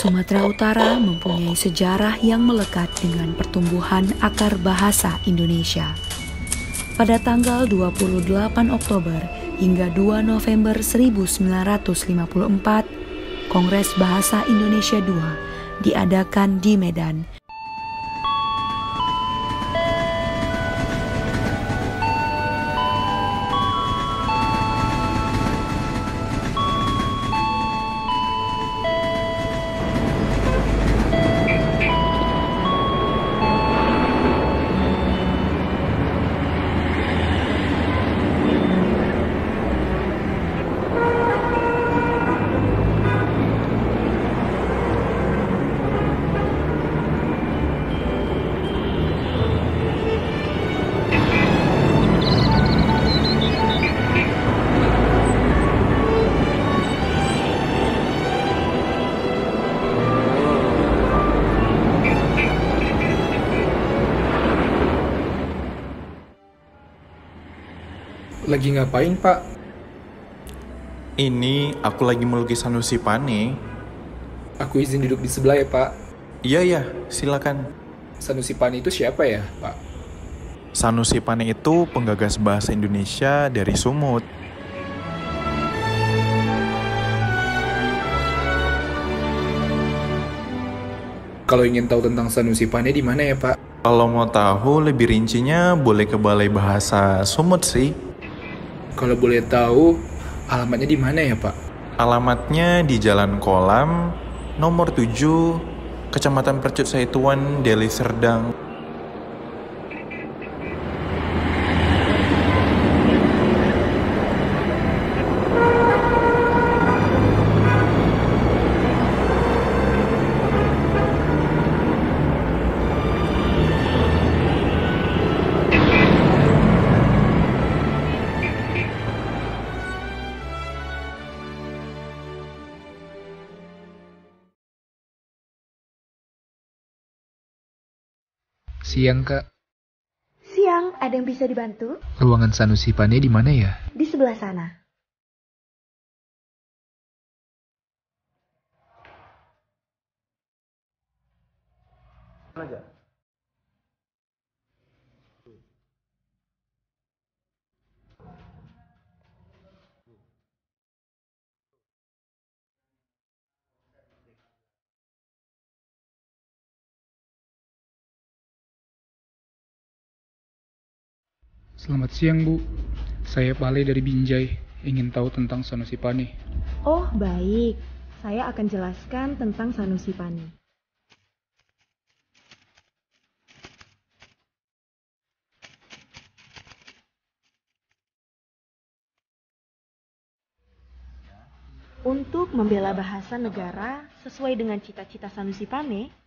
Sumatera Utara mempunyai sejarah yang melekat dengan pertumbuhan akar bahasa Indonesia. Pada tanggal 28 Oktober hingga 2 November 1954, Kongres Bahasa Indonesia II diadakan di Medan. Lagi ngapain, Pak? Ini aku lagi melukis Sanusi Pane. Aku izin duduk di sebelah ya, Pak. Iya, silakan. Sanusi Pane itu siapa ya, Pak? Sanusi Pane itu penggagas bahasa Indonesia dari Sumut. Kalau ingin tahu tentang Sanusi Pane di mana ya, Pak? Kalau mau tahu lebih rincinya boleh ke Balai Bahasa Sumut sih. Kalau boleh tahu, alamatnya di mana ya, Pak? Alamatnya di Jalan Kolam, nomor 7, Kecamatan Percut Saituan, Deli Serdang. Siang, Kak. Siang, ada yang bisa dibantu? Ruangan Sanusi Pane di mana ya? Di sebelah sana. Selamat siang, Bu. Saya Pale dari Binjai, ingin tahu tentang Sanusi Pane. Oh, baik. Saya akan jelaskan tentang Sanusi Pane. Untuk membela bahasa negara sesuai dengan cita-cita Sanusi Pane,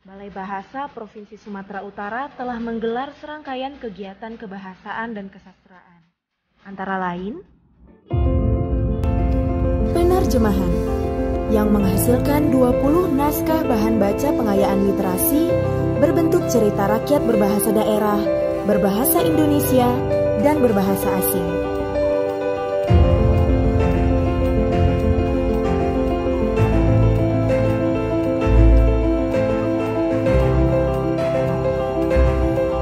Balai Bahasa Provinsi Sumatera Utara telah menggelar serangkaian kegiatan kebahasaan dan kesastraan. Antara lain, penerjemahan yang menghasilkan 20 naskah bahan baca pengayaan literasi berbentuk cerita rakyat berbahasa daerah, berbahasa Indonesia, dan berbahasa asing.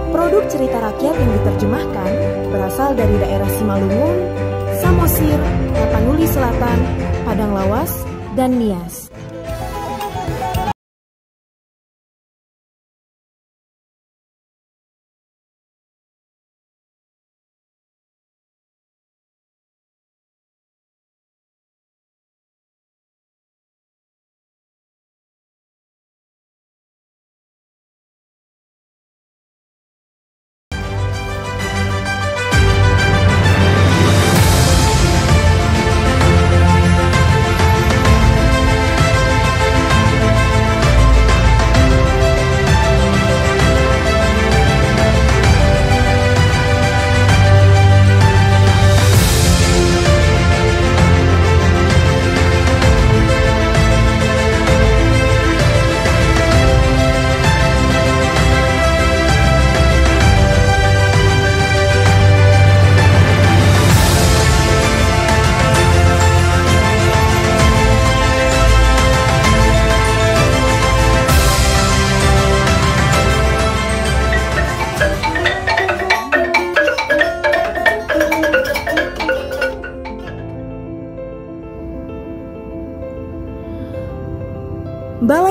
Produk cerita rakyat yang diterjemahkan berasal dari daerah Simalungun, Samosir, Tapanuli Selatan, Padang Lawas, dan Nias.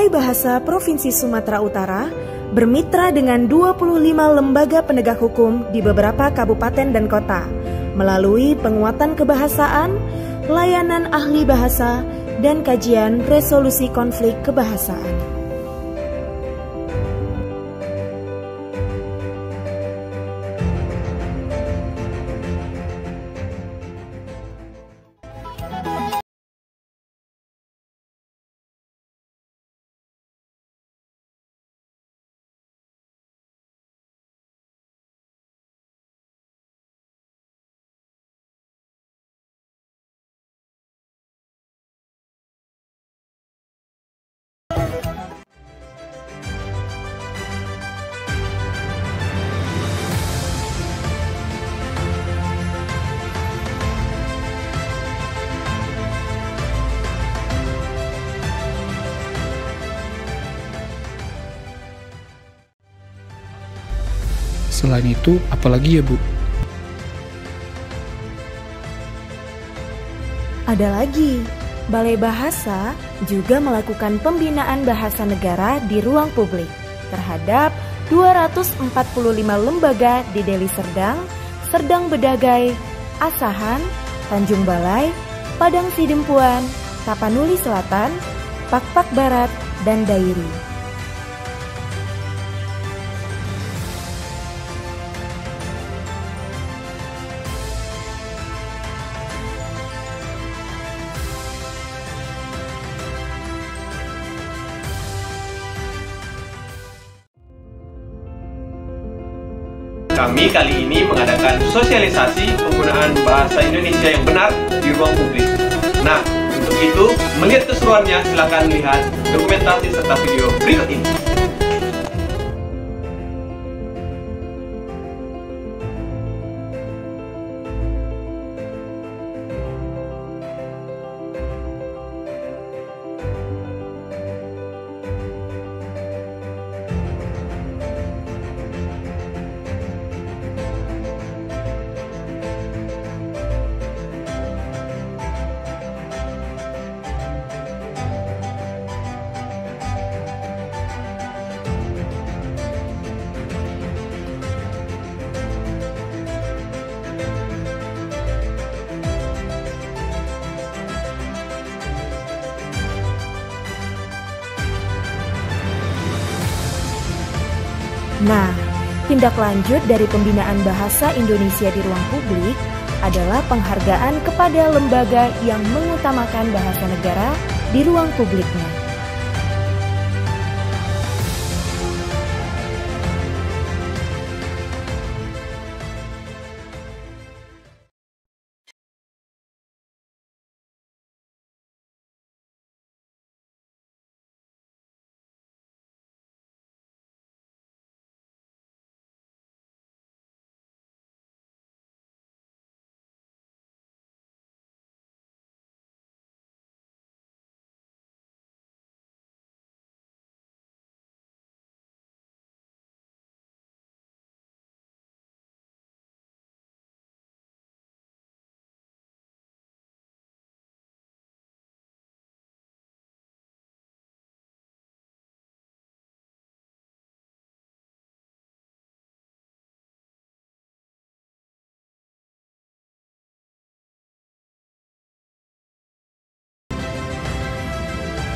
Balai Bahasa Provinsi Sumatera Utara bermitra dengan 25 lembaga penegak hukum di beberapa kabupaten dan kota melalui penguatan kebahasaan, layanan ahli bahasa, dan kajian resolusi konflik kebahasaan. Selain itu, apalagi ya Bu? Ada lagi, Balai Bahasa juga melakukan pembinaan bahasa negara di ruang publik terhadap 245 lembaga di Deli Serdang, Serdang Bedagai, Asahan, Tanjung Balai, Padang Sidempuan, Tapanuli Selatan, Pakpak Barat, dan Dairi. Kami kali ini mengadakan sosialisasi penggunaan bahasa Indonesia yang benar di ruang publik. Nah, untuk itu, melihat keseruannya, silakan lihat dokumentasi serta video berikut ini. Nah, tindak lanjut dari pembinaan bahasa Indonesia di ruang publik adalah penghargaan kepada lembaga yang mengutamakan bahasa negara di ruang publiknya.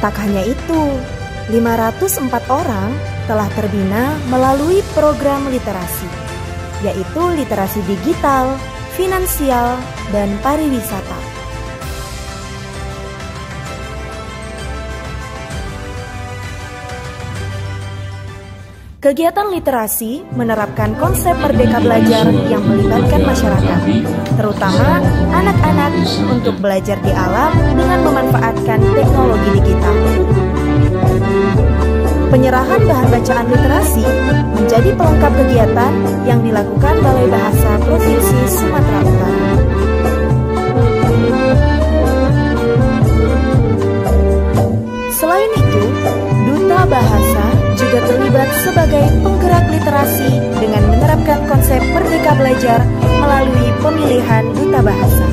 Tak hanya itu, 504 orang telah terbina melalui program literasi, yaitu literasi digital, finansial, dan pariwisata. Kegiatan literasi menerapkan konsep merdeka belajar yang melibatkan masyarakat, terutama anak-anak, untuk belajar di alam dengan memanfaatkan teknologi digital. Penyerahan bahan bacaan literasi menjadi pelengkap kegiatan yang dilakukan Balai Bahasa Provinsi Sumatera Utara. Selain itu, Duta Bahasa juga terlibat sebagai penggerak literasi dengan menerapkan konsep merdeka belajar melalui pemilihan Duta Bahasa.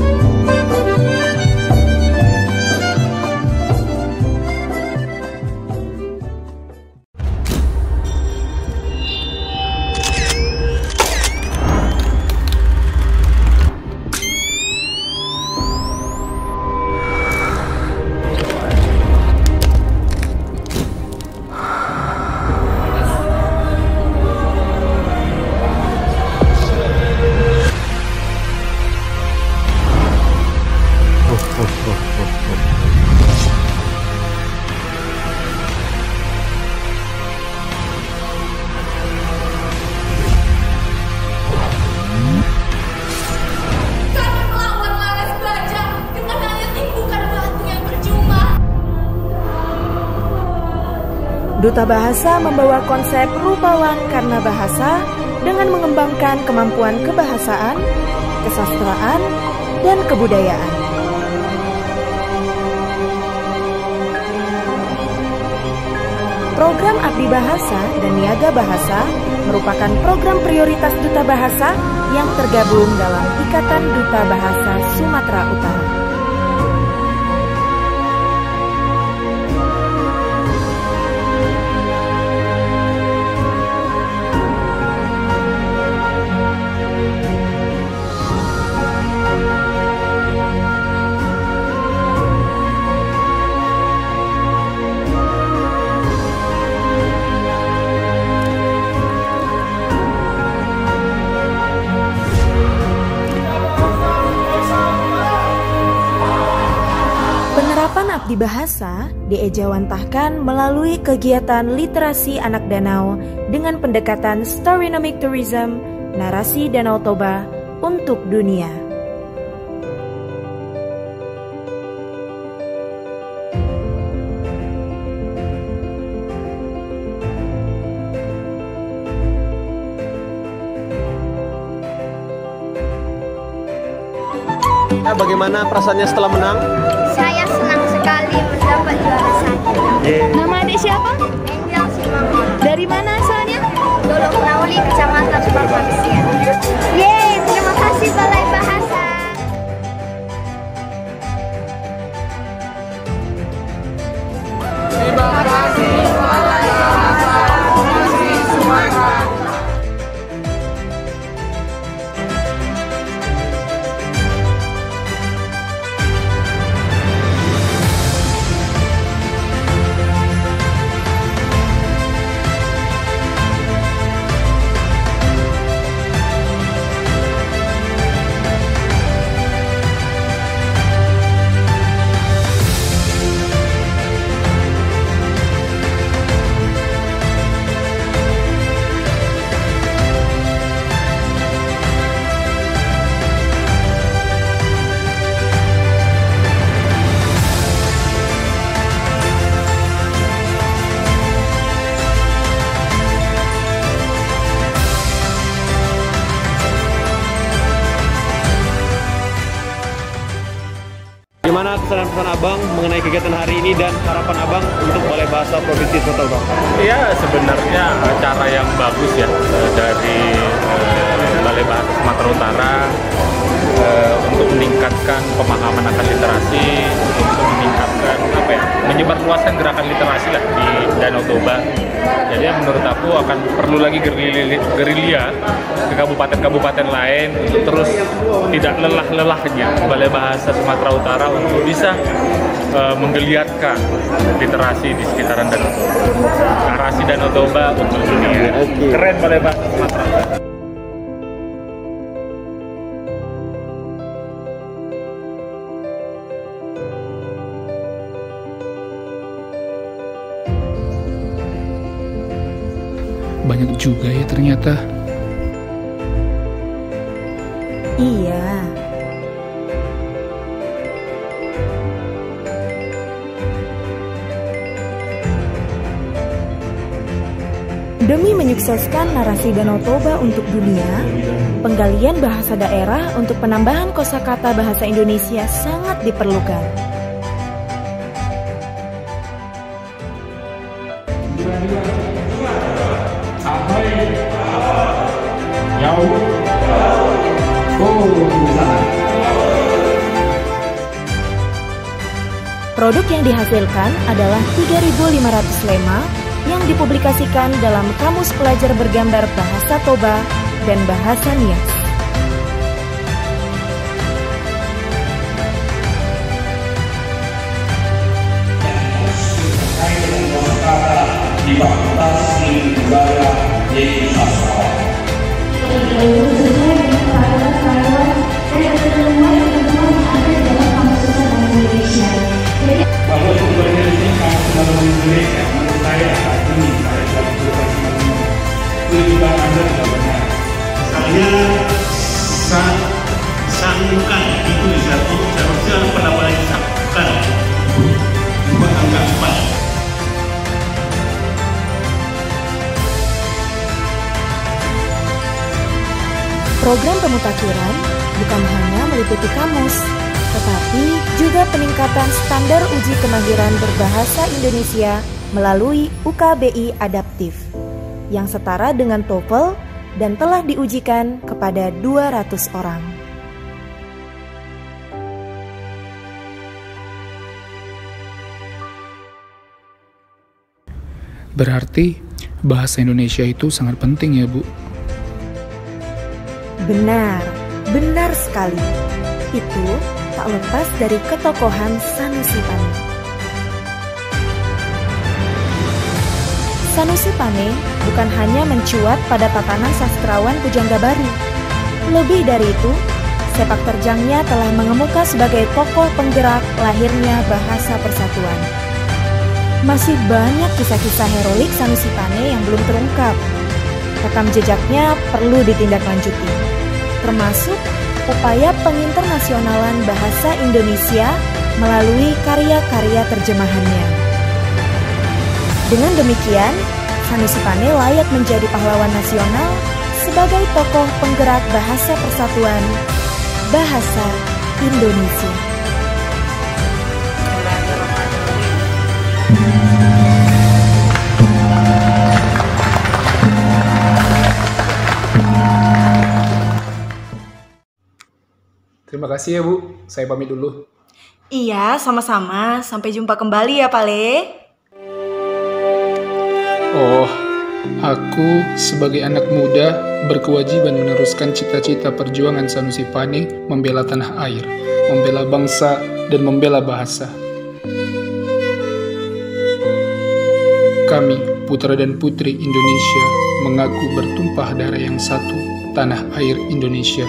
Duta Bahasa membawa konsep rupawan karena bahasa dengan mengembangkan kemampuan kebahasaan, kesastraan, dan kebudayaan. Program Abdi Bahasa dan Niaga Bahasa merupakan program prioritas Duta Bahasa yang tergabung dalam Ikatan Duta Bahasa Sumatera Utara. Abdi Bahasa diejawantahkan melalui kegiatan literasi anak danau dengan pendekatan Storynomic Tourism, narasi Danau Toba untuk dunia. Bagaimana perasaannya setelah menang? Saya senang sekali mendapat juara 1. Nama adik siapa? Angel Simamon. Dari mana asalnya? Dolok Nauli, Kecamatan Bapaksia. Yeay, terima kasih Balai Bahasa. Terima kasih Balai Bahasa Provinsi Sumatera. Bagaimana kesan-pesan Abang mengenai kegiatan hari ini dan harapan Abang untuk Balai Bahasa Provinsi Sumatera Utara? Ya, sebenarnya acara yang bagus ya dari Balai Bahasa Sumatera Utara untuk meningkatkan pemahaman akan literasi, untuk meningkatkan menyebarluaskan gerakan literasi lah di Danau Toba. Jadi menurut aku akan perlu lagi gerilya ke kabupaten-kabupaten lain untuk terus tidak lelah-lelahnya Balai Bahasa Sumatera Utara untuk bisa menggeliatkan literasi di sekitaran Danau Toba. Narasi Danau Toba untuk dunia. Keren Balai Bahasa Sumatera Utara. Banyak juga ya ternyata. Iya. Demi menyukseskan narasi Danau Toba untuk dunia, penggalian bahasa daerah untuk penambahan kosakata bahasa Indonesia sangat diperlukan. Produk yang dihasilkan adalah 3.500 lema yang dipublikasikan dalam Kamus Pelajar Bergambar Bahasa Toba dan Bahasa Nias. Di Fakultas Ilmu Budaya YI Sastra. Bahwa sebenarnya ini kamu selalu Indonesia, menurut saya saat ini saya selalu berpikir tujuan Anda tidak benar. Saya sanggukan itu disatu, seharusnya pendapat yang sanggukan buat angka 4. Program pemutakhiran bukan hanya meliputi kamus, tetapi juga peningkatan standar uji kemahiran berbahasa Indonesia melalui UKBI Adaptif yang setara dengan TOEFL dan telah diujikan kepada 200 orang. Berarti bahasa Indonesia itu sangat penting ya, Bu? Benar sekali. Itu tak lepas dari ketokohan Sanusi Pane. Sanusi Pane bukan hanya mencuat pada tatanan sastrawan pujangga baru. Lebih dari itu, sepak terjangnya telah mengemuka sebagai tokoh penggerak lahirnya bahasa persatuan. Masih banyak kisah-kisah heroik Sanusi Pane yang belum terungkap. Rekam jejaknya perlu ditindaklanjuti, termasuk upaya penginternasionalan bahasa Indonesia melalui karya-karya terjemahannya. Dengan demikian, Sanusi Pane layak menjadi pahlawan nasional sebagai tokoh penggerak bahasa persatuan, bahasa Indonesia. Terima kasih ya Bu, saya pamit dulu. Iya, sama-sama. Sampai jumpa kembali ya, Pale. Oh, aku sebagai anak muda berkewajiban meneruskan cita-cita perjuangan Sanusi Pane membela tanah air, membela bangsa, dan membela bahasa. Kami, putra dan putri Indonesia, mengaku bertumpah darah yang satu, tanah air Indonesia.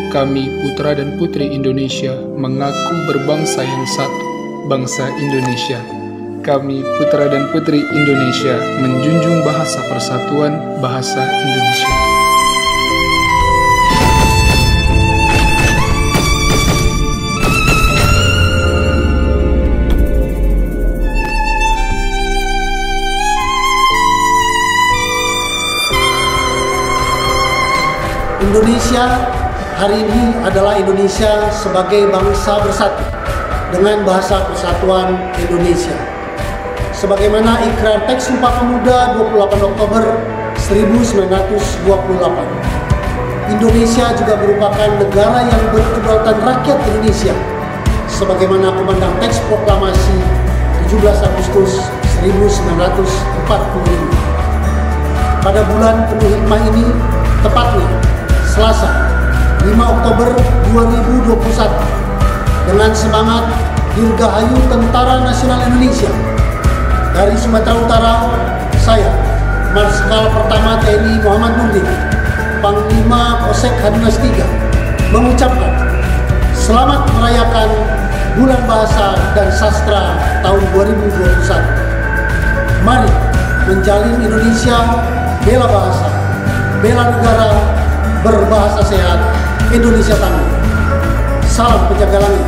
Kami, putra dan putri Indonesia, mengaku berbangsa yang satu, bangsa Indonesia. Kami, putra dan putri Indonesia, menjunjung bahasa persatuan, bahasa Indonesia. Indonesia hari ini adalah Indonesia sebagai bangsa bersatu dengan bahasa persatuan Indonesia. Sebagaimana ikrar teks Sumpah Pemuda 28 Oktober 1928. Indonesia juga merupakan negara yang berkedaulatan rakyat Indonesia. Sebagaimana Komandan Teks Proklamasi 17 Agustus 1945. Pada bulan penuh hikmah ini, tepatnya Selasa 5 Oktober 2021, dengan semangat Dirgahayu Tentara Nasional Indonesia, dari Sumatera Utara, saya, Marskal Pertama TNI Muhammad Nurdin, Panglima Kosek Hardinas III, mengucapkan selamat merayakan Bulan Bahasa dan Sastra tahun 2021. Mari menjalin Indonesia, bela bahasa, bela negara, berbahasa sehat, Indonesia tangguh. Salam penjaga langit.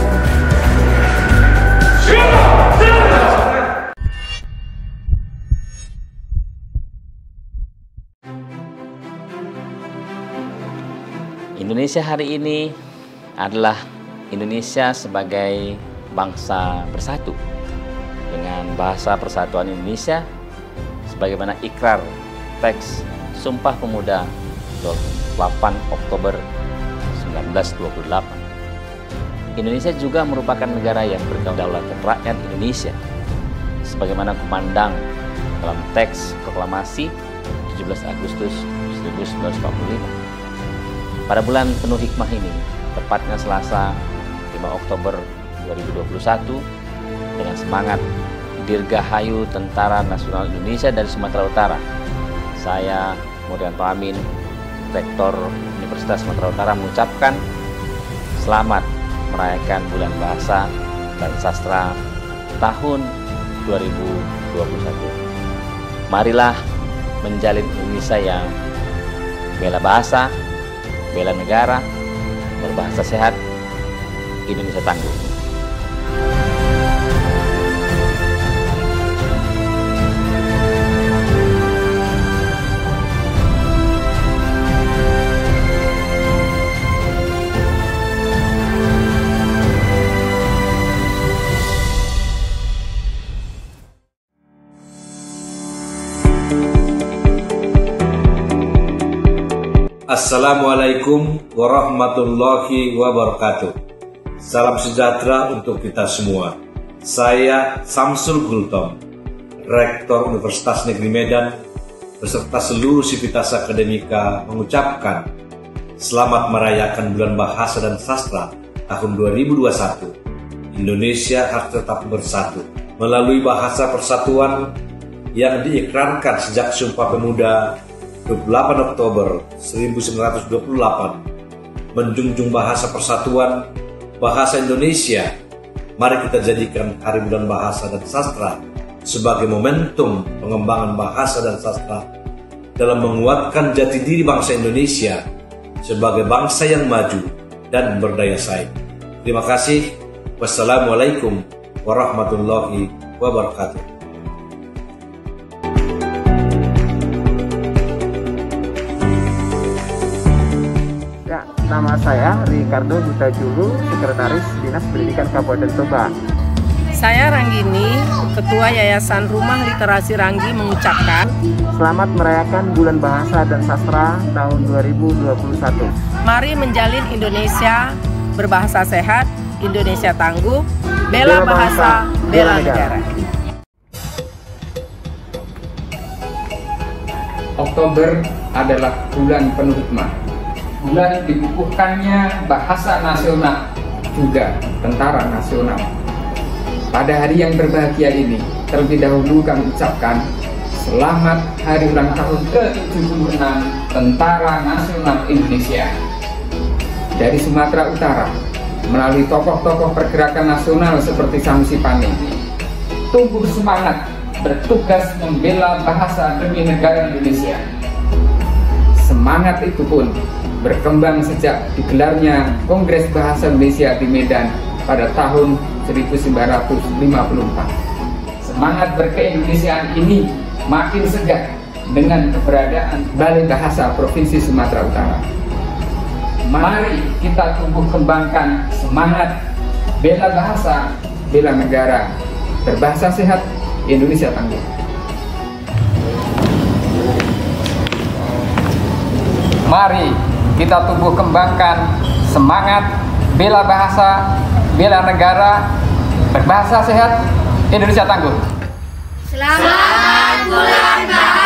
Indonesia hari ini adalah Indonesia sebagai bangsa bersatu dengan bahasa persatuan Indonesia sebagaimana ikrar teks Sumpah Pemuda 8 Oktober 1928. Indonesia juga merupakan negara yang berkedaulatan rakyat Indonesia sebagaimana kumandang dalam teks proklamasi 17 Agustus 1945. Pada bulan penuh hikmah ini, tepatnya Selasa 5 Oktober 2021, dengan semangat Dirgahayu Tentara Nasional Indonesia dari Sumatera Utara, saya Muryanto Amin, Rektor Universitas Sumatera Utara, mengucapkan selamat merayakan Bulan Bahasa dan Sastra tahun 2021. Marilah menjalin Indonesia yang bela bahasa, bela negara, berbahasa sehat, Indonesia tangguh. Assalamualaikum warahmatullahi wabarakatuh. Salam sejahtera untuk kita semua. Saya Samsul Gultom, Rektor Universitas Negeri Medan, beserta seluruh sivitas akademika mengucapkan selamat merayakan Bulan Bahasa dan Sastra tahun 2021. Indonesia harus tetap bersatu melalui bahasa persatuan yang diikrarkan sejak Sumpah Pemuda 28 Oktober 1928. Menjunjung bahasa persatuan, bahasa Indonesia. Mari kita jadikan Hari Bulan Bahasa dan Sastra sebagai momentum pengembangan bahasa dan sastra dalam menguatkan jati diri bangsa Indonesia sebagai bangsa yang maju dan berdaya saing. Terima kasih. Wassalamualaikum warahmatullahi wabarakatuh. Nama saya Ricardo Buta Julu, Sekretaris Dinas Pendidikan Kabupaten Toba. Saya Ranggini, Ketua Yayasan Rumah Literasi Ranggi mengucapkan selamat merayakan Bulan Bahasa dan Sastra tahun 2021. Mari menjalin Indonesia berbahasa sehat, Indonesia tangguh, bela bahasa, bela negara. Oktober adalah bulan penuh hikmah. Bulan dikukuhkannya bahasa nasional, juga tentara nasional. Pada hari yang berbahagia ini, terlebih dahulu kami ucapkan selamat hari ulang tahun ke-76 Tentara Nasional Indonesia. Dari Sumatera Utara, melalui tokoh-tokoh pergerakan nasional seperti Sanusi Pane, tumbuh semangat bertugas membela bahasa demi negara Indonesia. Semangat itu pun berkembang sejak digelarnya Kongres Bahasa Indonesia di Medan pada tahun 1954. Semangat berkeindonesiaan ini makin segar dengan keberadaan Balai Bahasa Provinsi Sumatera Utara. Mari kita tumbuh kembangkan semangat bela bahasa, bela negara, berbahasa sehat, Indonesia tangguh. Mari kita tumbuh kembangkan semangat bela bahasa, bela negara, berbahasa sehat, Indonesia tangguh. Selamat Bulan Bahasa.